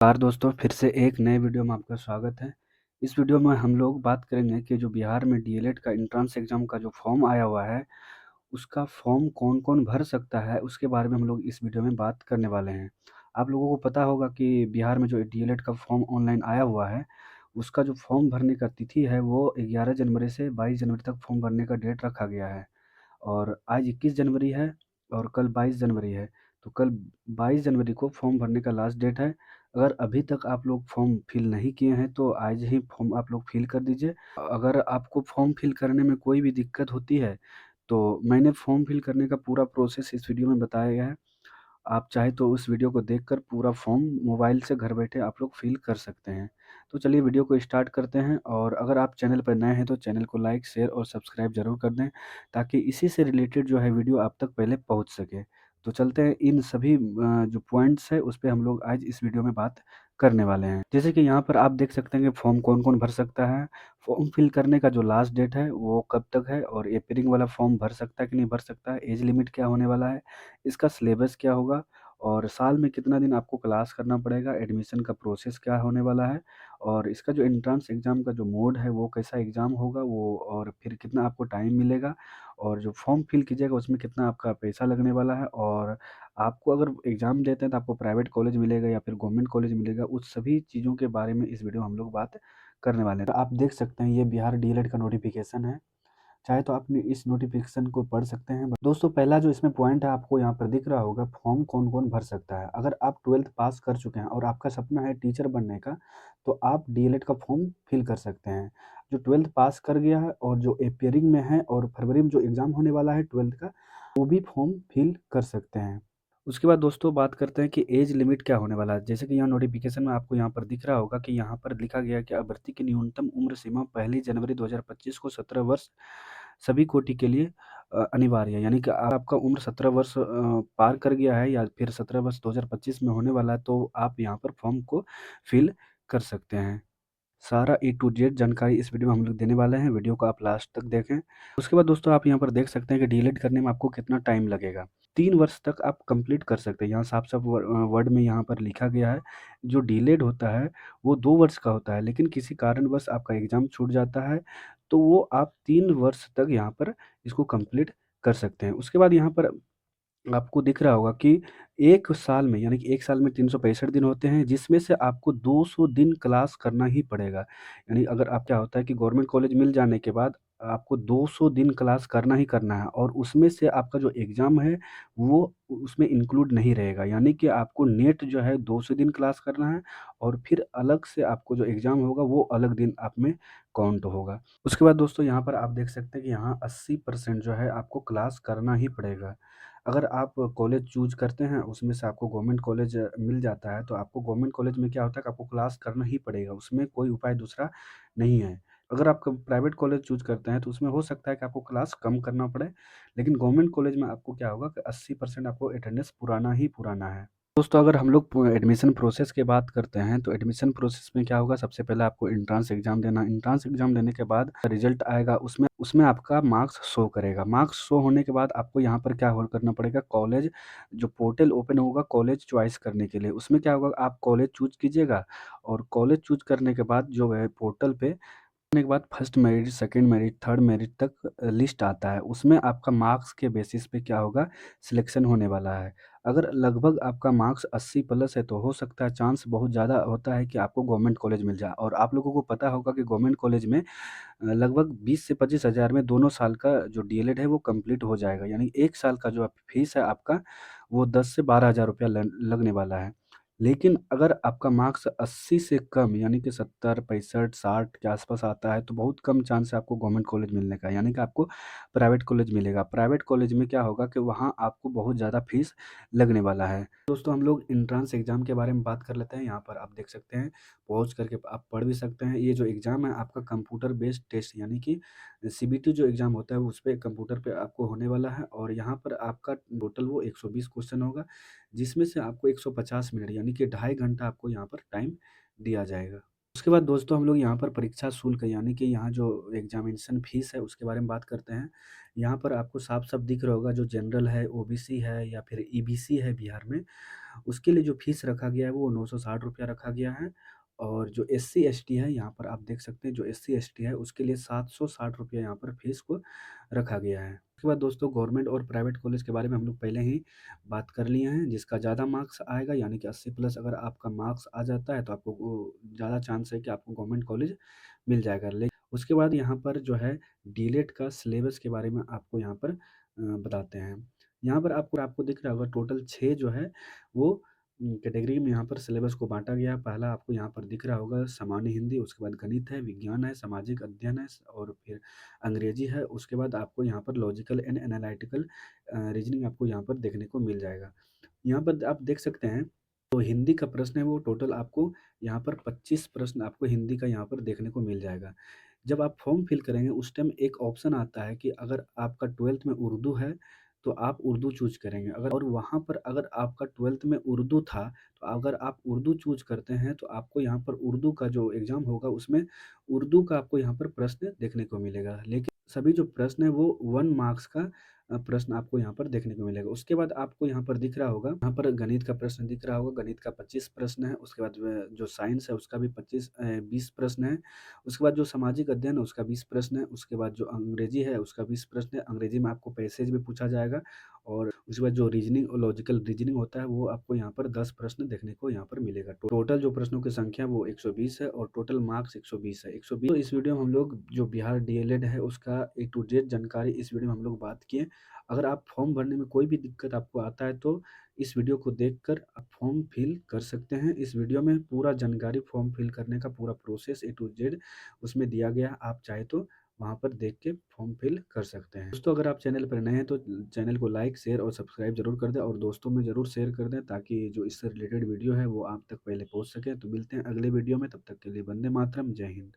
नमस्कार दोस्तों, फिर से एक नए वीडियो में आपका स्वागत है। इस वीडियो में हम लोग बात करेंगे कि जो बिहार में डीएलएड का एंट्रेंस एग्ज़ाम का जो फॉर्म आया हुआ है, उसका फॉर्म कौन-कौन भर सकता है, उसके बारे में हम लोग इस वीडियो में बात करने वाले हैं। आप लोगों को पता होगा कि बिहार में जो डीएलएड का फॉर्म ऑनलाइन आया हुआ है, उसका जो फॉर्म भरने का तिथि है, वो 11 जनवरी से 22 जनवरी तक फॉर्म भरने का डेट रखा गया है। और आज 21 जनवरी है और कल 22 जनवरी है। तो कल 22 जनवरी को फॉर्म भरने का लास्ट डेट है। अगर अभी तक आप लोग फॉर्म फिल नहीं किए हैं तो आज ही फॉर्म आप लोग फिल कर दीजिए। अगर आपको फॉर्म फिल करने में कोई भी दिक्कत होती है, तो मैंने फॉर्म फिल करने का पूरा प्रोसेस इस वीडियो में बताया गया है। आप चाहे तो उस वीडियो को देखकर पूरा फॉर्म मोबाइल से घर बैठे आप लोग फिल कर सकते हैं। तो चलिए वीडियो को स्टार्ट करते हैं और अगर आप चैनल पर नए हैं तो चैनल को लाइक, शेयर और सब्सक्राइब ज़रूर कर दें ताकि इसी से रिलेटेड जो है वीडियो आप तक पहले पहुँच सके। तो चलते हैं इन सभी जो पॉइंट्स है उस पे हम लोग आज इस वीडियो में बात करने वाले हैं। जैसे कि यहाँ पर आप देख सकते हैं कि फॉर्म कौन-कौन भर सकता है। फॉर्म फिल करने का जो लास्ट डेट है वो कब तक है और एपियरिंग वाला फॉर्म भर सकता है कि नहीं भर सकता है, एज लिमिट क्या होने वाला है, इसका सिलेबस क्या होगा और साल में कितना दिन आपको क्लास करना पड़ेगा, एडमिशन का प्रोसेस क्या होने वाला है और इसका जो एंट्रेंस एग्ज़ाम का जो मोड है वो कैसा एग्ज़ाम होगा वो और फिर कितना आपको टाइम मिलेगा और जो फॉर्म फिल कीजिएगा उसमें कितना आपका पैसा लगने वाला है और आपको अगर एग्ज़ाम देते हैं तो आपको प्राइवेट कॉलेज मिलेगा या फिर गवर्नमेंट कॉलेज मिलेगा, उस सभी चीज़ों के बारे में इस वीडियो में हम लोग बात करने वाले हैं। तो आप देख सकते हैं ये बिहार डीएलएड का नोटिफ़िकेशन है। चाहे तो आप इस नोटिफ़िकेशन को पढ़ सकते हैं। दोस्तों पहला जो इसमें पॉइंट है आपको यहाँ पर दिख रहा होगा फॉर्म कौन-कौन भर सकता है। अगर आप 12th पास कर चुके हैं और आपका सपना है टीचर बनने का, तो आप डीएलएड का फॉर्म फिल कर सकते हैं। जो 12th पास कर गया है और जो एपियरिंग में है और फरवरी में जो एग्ज़ाम होने वाला है 12th का, वो भी फॉर्म फिल कर सकते हैं। उसके बाद दोस्तों बात करते हैं कि एज लिमिट क्या होने वाला है। जैसे कि यहाँ नोटिफ़िकेशन में आपको यहाँ पर दिख रहा होगा कि यहाँ पर लिखा गया है कि अभ्यर्थी की न्यूनतम उम्र सीमा 1 जनवरी 2025 को 17 वर्ष सभी कोटि के लिए अनिवार्य है। यानी कि आपका उम्र 17 वर्ष पार कर गया है या फिर 17 वर्ष 2025 में होने वाला है, तो आप यहाँ पर फॉर्म को फिल कर सकते हैं। सारा ए टू जेड जानकारी इस वीडियो में हम लोग देने वाले हैं, वीडियो को आप लास्ट तक देखें। उसके बाद दोस्तों आप यहाँ पर देख सकते हैं कि डीएलएड करने में आपको कितना टाइम लगेगा। 3 वर्ष तक आप कंप्लीट कर सकते हैं। यहाँ साफ-साफ वर्ड में यहाँ पर लिखा गया है, जो डीएलएड होता है वो 2 वर्ष का होता है, लेकिन किसी कारणवश आपका एग्ज़ाम छूट जाता है, तो वो आप 3 वर्ष तक यहाँ पर इसको कंप्लीट कर सकते हैं। उसके बाद यहाँ पर आपको दिख रहा होगा कि 1 साल में यानी कि 1 साल में 365 दिन होते हैं, जिसमें से आपको 200 दिन क्लास करना ही पड़ेगा। यानी अगर आप क्या होता है कि गवर्नमेंट कॉलेज मिल जाने के बाद आपको 200 दिन क्लास करना ही करना है और उसमें से आपका जो एग्ज़ाम है, वो उसमें इंक्लूड नहीं रहेगा। यानी कि आपको नेट जो है 200 दिन क्लास करना है और फिर अलग से आपको जो एग्ज़ाम होगा, वो अलग दिन आप में काउंट होगा। उसके बाद दोस्तों यहाँ पर आप देख सकते हैं कि यहाँ 80% जो है आपको क्लास करना ही पड़ेगा। अगर आप कॉलेज चूज़ करते हैं, उसमें से आपको गवर्नमेंट कॉलेज मिल जाता है, तो आपको गवर्नमेंट कॉलेज में क्या होता है कि आपको क्लास करना ही पड़ेगा, उसमें कोई उपाय दूसरा नहीं है। अगर आप क प्राइवेट कॉलेज चूज़ करते हैं, तो उसमें हो सकता है कि आपको क्लास कम करना पड़े, लेकिन गवर्नमेंट कॉलेज में आपको क्या होगा कि 80% आपको अटेंडेंस पुराना ही पुराना है। दोस्तों अगर हम लोग एडमिशन प्रोसेस की बात करते हैं, तो एडमिशन प्रोसेस में क्या होगा, सबसे पहले आपको एंट्रेंस एग्ज़ाम देना है। एंट्रेंस एग्ज़ाम देने के बाद रिज़ल्ट आएगा, उसमें उसमें आपका मार्क्स शो करेगा। मार्क्स शो होने के बाद आपको यहाँ पर क्या होल्ड करना पड़ेगा, कॉलेज जो पोर्टल ओपन होगा कॉलेज चॉइस करने के लिए, उसमें क्या होगा आप कॉलेज चूज़ कीजिएगा और कॉलेज चूज़ करने के बाद जो है पोर्टल पे करने के बाद first merit, second merit, third merit तक लिस्ट आता है। उसमें आपका मार्क्स के बेसिस पे क्या होगा सिलेक्शन होने वाला है। अगर लगभग आपका मार्क्स 80 प्लस है तो हो सकता है चांस बहुत ज़्यादा होता है कि आपको गवर्नमेंट कॉलेज मिल जाए और आप लोगों को पता होगा कि गवर्नमेंट कॉलेज में लगभग 20 से 25 हज़ार में दोनों साल का जो डीएलएड है वो कंप्लीट हो जाएगा। यानी 1 साल का जो फीस है आपका वो 10 से 12 हज़ार रुपया लगने वाला है। लेकिन अगर आपका मार्क्स 80 से कम यानी कि 70, 65, 60 के आस-पास आता है तो बहुत कम चांस है आपको गवर्नमेंट कॉलेज मिलने का, यानी कि आपको प्राइवेट कॉलेज मिलेगा। प्राइवेट कॉलेज में क्या होगा कि वहाँ आपको बहुत ज़्यादा फीस लगने वाला है। दोस्तों हम लोग एंट्रेंस एग्ज़ाम के बारे में बात कर लेते हैं। यहाँ पर आप देख सकते हैं, पॉज़ करके आप पढ़ भी सकते हैं। ये जो एग्ज़ाम है आपका कंप्यूटर बेस्ड टेस्ट यानी कि सीबीटी जो एग्ज़ाम होता है उसपे कंप्यूटर पे आपको होने वाला है और यहाँ पर आपका टोटल वो 120 क्वेश्चन होगा, जिसमें से आपको 150 मिनट यानी कि ढाई घंटा आपको यहाँ पर टाइम दिया जाएगा। उसके बाद दोस्तों हम लोग यहाँ पर परीक्षा शुल्क यानी कि यहाँ जो एग्ज़ामिनेशन फ़ीस है उसके बारे में बात करते हैं। यहाँ पर आपको साफ-साफ दिख रहा होगा जो जनरल है, ओबीसी है या फिर ईबीसी है बिहार में, उसके लिए जो फ़ीस रखा गया है वो ₹960 रखा गया है। और जो एससी-एसटी है यहाँ पर आप देख सकते हैं, जो एससी-एसटी है उसके लिए ₹760 यहाँ पर फ़ीस को रखा गया है। उसके बाद दोस्तों गवर्नमेंट और प्राइवेट कॉलेज के बारे में हम लोग पहले ही बात कर लिए हैं, जिसका ज़्यादा मार्क्स आएगा यानी कि 80 प्लस अगर आपका मार्क्स आ जाता है तो आपको वो ज़्यादा चांस है कि आपको गवर्नमेंट कॉलेज मिल जाएगा। उसके बाद यहाँ पर जो है डीएलएड का सिलेबस के बारे में आपको यहाँ पर बताते हैं। यहाँ पर आपको आपको दिख रहा होगा टोटल 6 जो है वो कैटेगरी में यहाँ पर सिलेबस को बाँटा गया है। पहला आपको यहाँ पर दिख रहा होगा सामान्य हिंदी, उसके बाद गणित है, विज्ञान है, सामाजिक अध्ययन है और फिर अंग्रेजी है। उसके बाद आपको यहाँ पर लॉजिकल एंड एनालिटिकल रीज़निंग आपको यहाँ पर देखने को मिल जाएगा। यहाँ पर आप देख सकते हैं, तो हिंदी का प्रश्न है वो टोटल आपको यहाँ पर 25 प्रश्न आपको हिंदी का यहाँ पर देखने को मिल जाएगा। जब आप फॉर्म फिल करेंगे उस टाइम एक ऑप्शन आता है कि अगर आपका 12th में उर्दू है, तो आप उर्दू चूज़ करेंगे। अगर और वहाँ पर अगर आपका 12th में उर्दू था, तो अगर आप उर्दू चूज़ करते हैं तो आपको यहाँ पर उर्दू का जो एग्ज़ाम होगा उसमें उर्दू का आपको यहाँ पर प्रश्न देखने को मिलेगा। लेकिन सभी जो प्रश्न है वो 1 मार्क्स का प्रश्न आपको यहाँ पर देखने को मिलेगा। उसके बाद आपको यहाँ पर दिख रहा होगा, यहाँ पर गणित का प्रश्न दिख रहा होगा, गणित का 25 प्रश्न है। उसके बाद जो साइंस है उसका भी 20 प्रश्न है। उसके बाद जो सामाजिक अध्ययन है उसका 20 प्रश्न है। उसके बाद जो अंग्रेजी है उसका 20 प्रश्न है। अंग्रेजी में आपको पैसेज भी पूछा जाएगा और उसके बाद जो रीज़निंग और लॉजिकल रीज़निंग होता है वो आपको यहाँ पर 10 प्रश्न देखने को यहाँ पर मिलेगा। टोटल जो प्रश्नों की संख्या वो 120 है और टोटल मार्क्स 120 है। 120 तो इस वीडियो में हम लोग जो बिहार डीएलएड है उसका ए टू जेड जानकारी इस वीडियो में हम लोग बात किए। अगर आप फॉर्म भरने में कोई भी दिक्कत आपको आता है तो इस वीडियो को देखकर आप फॉर्म फिल कर सकते हैं। इस वीडियो में पूरा जानकारी फॉर्म फिल करने का पूरा प्रोसेस ए टू जेड उसमें दिया गया है। आप चाहे तो वहाँ पर देख के फॉर्म फिल कर सकते हैं। दोस्तों अगर आप चैनल पर नए हैं तो चैनल को लाइक, शेयर और सब्सक्राइब ज़रूर कर दें और दोस्तों में ज़रूर शेयर कर दें ताकि जो इससे रिलेटेड वीडियो है वो आप तक पहले पहुँच सके। तो मिलते हैं अगले वीडियो में, तब तक के लिए वंदे मातरम, जय हिंद।